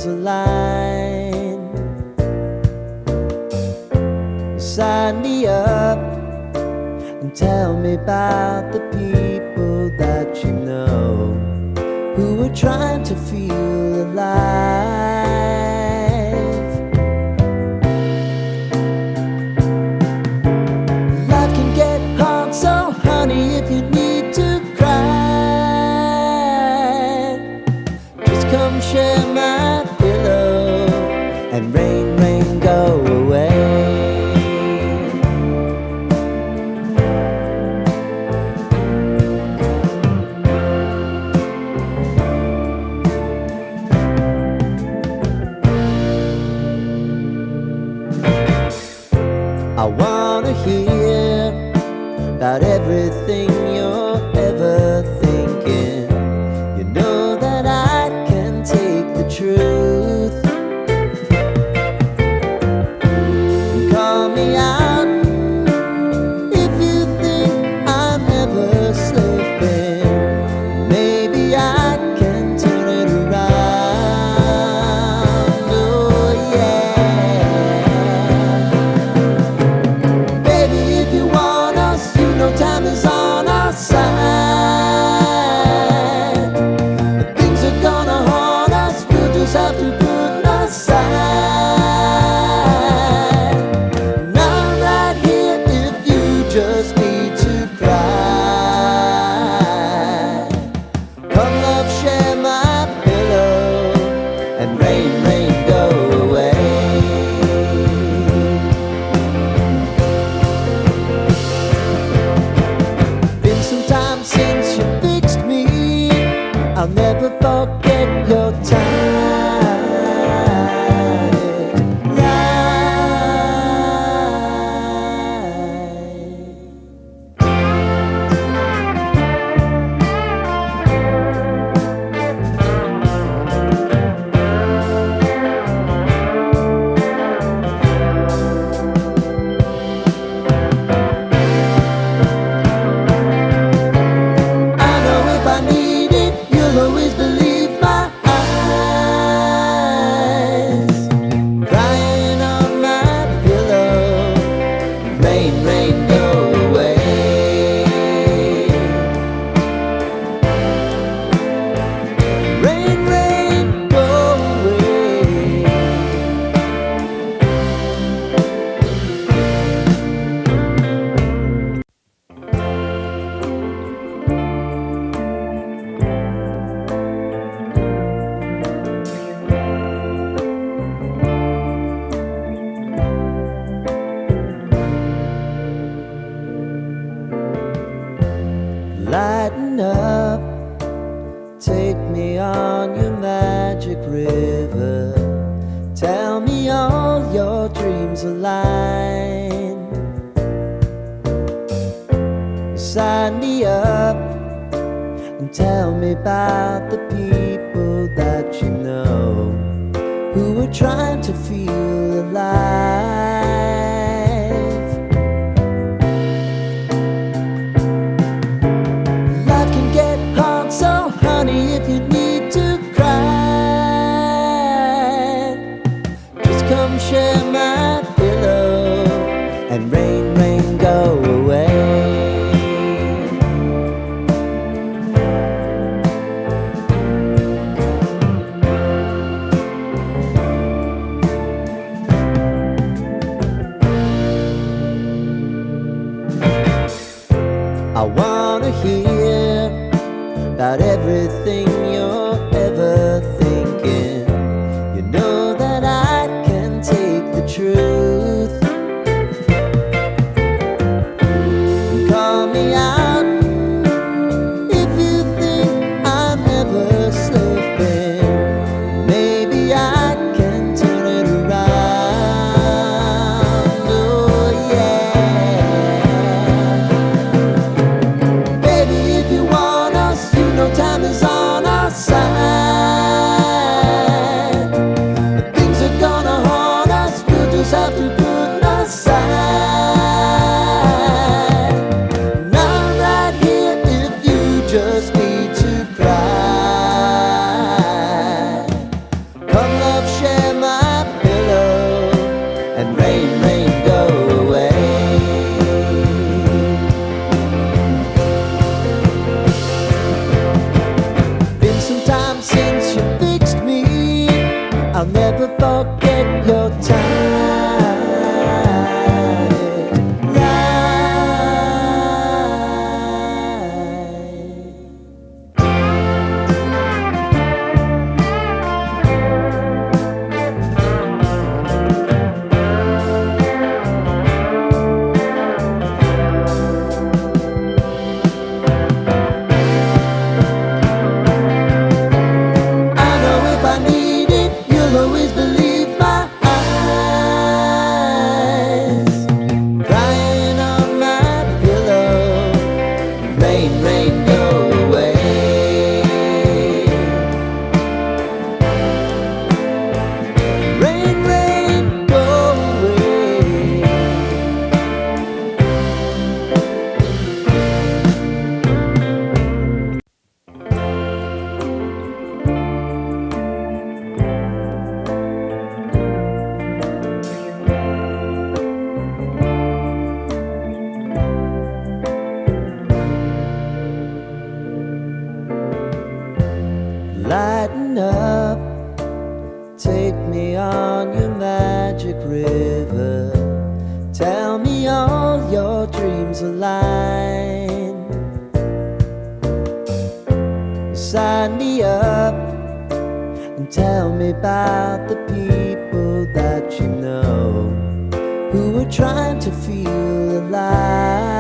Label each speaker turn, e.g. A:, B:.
A: dreams align. Sign me up and tell me about the people that you know who are trying to feel alive. Life can get hard, so honey, if you need to cry, just come share my pillow and rain, rain, go away. I wanna hear about everything you're ever thinking. You know that I can take the truth. Call me out if you think I'm ever slipping. Maybe I can turn it around. Oh yeah. Baby, if you want us, you know time is on our side. But things are gonna haunt us, we'll just have to put aside. And I'm right here if you just need to cry. Come love, share my pillow and rain, rain, go away. Been some time since you fixed me. I'll never forget your I know if I need it, you'll always believe my eyes. Crying on my pillow, rain, rain, go away. Rain, rain, go away. Lighten up, take me on your magic river. Tell me all your dreams align. Sign me up and tell me about the people that you know who are trying to feel alive. Life can get hard, so honey, if you need to cry, just come share my pillow and rain, rain, go away. I wanna hear about everything you're ever thinking. You know that I can take the truth. Call me out if you think I'm ever slipping. Maybe I can turn it around. Oh yeah. Baby, if you want us, you know time is on our side. But things are gonna haunt us, we'll just have to put aside. And I'm right here if you just need to cry. Come love, Rain, rain, go away. Been some time since you fixed me. I'll never forget your lighten up, take me on your magic river. Tell me all your dreams align. Sign me up and tell me about the people that you know who are trying to feel alive.